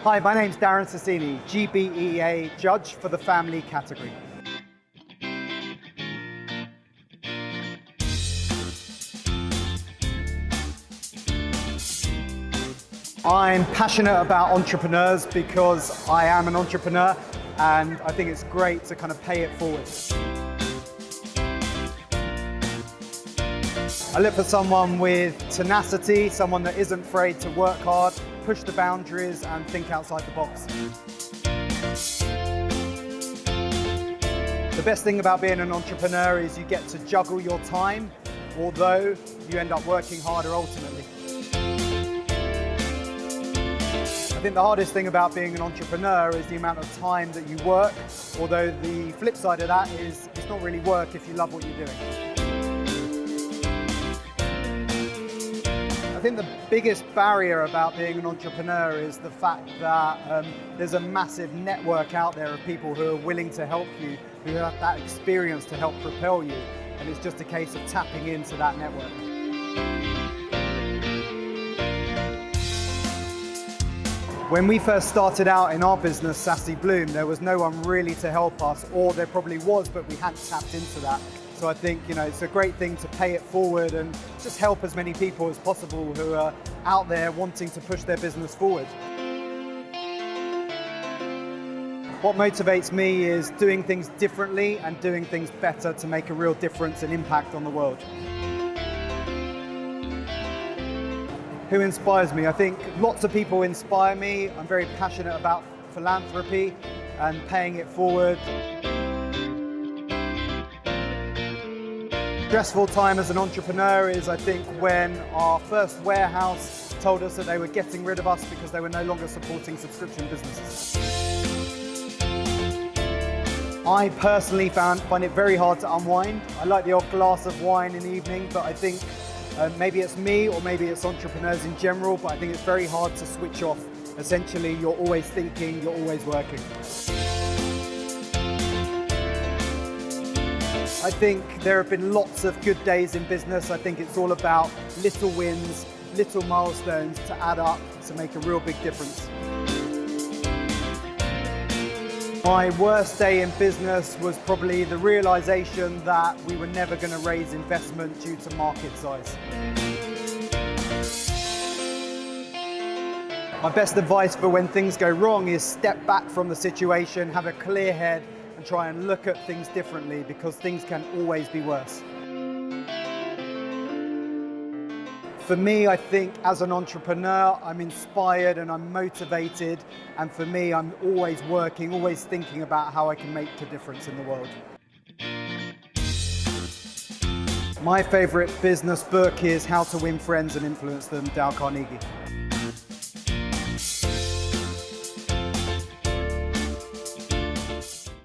Hi, my name's Darren Sassienie, GBEA Judge for the Family category. I'm passionate about entrepreneurs because I am an entrepreneur, and I think it's great to kind of pay it forward. I look for someone with tenacity, someone that isn't afraid to work hard, push the boundaries and think outside the box. The best thing about being an entrepreneur is you get to juggle your time, although you end up working harder ultimately. I think the hardest thing about being an entrepreneur is the amount of time that you work, although the flip side of that is it's not really work if you love what you're doing. I think the biggest barrier about being an entrepreneur is the fact that there's a massive network out there of people who are willing to help you, who have that experience to help propel you, and it's just a case of tapping into that network. When we first started out in our business, Sassy Bloom, there was no one really to help us, or there probably was, but we hadn't tapped into that. So I think, it's a great thing to pay it forward and just help as many people as possible who are out there wanting to push their business forward. What motivates me is doing things differently and doing things better to make a real difference and impact on the world. Who inspires me? I think lots of people inspire me. I'm very passionate about philanthropy and paying it forward. Stressful time as an entrepreneur is, I think, when our first warehouse told us that they were getting rid of us because they were no longer supporting subscription businesses. I personally find it very hard to unwind. I like the odd glass of wine in the evening, but I think maybe it's me or maybe it's entrepreneurs in general, but I think it's very hard to switch off. Essentially, you're always thinking, you're always working. I think there have been lots of good days in business. I think it's all about little wins, little milestones to add up to make a real big difference. My worst day in business was probably the realization that we were never going to raise investment due to market size. My best advice for when things go wrong is step back from the situation, have a clear head, and try and look at things differently, because things can always be worse. For me, I think as an entrepreneur, I'm inspired and I'm motivated, and for me, I'm always working, always thinking about how I can make a difference in the world. My favorite business book is How to Win Friends and Influence Them, Dale Carnegie.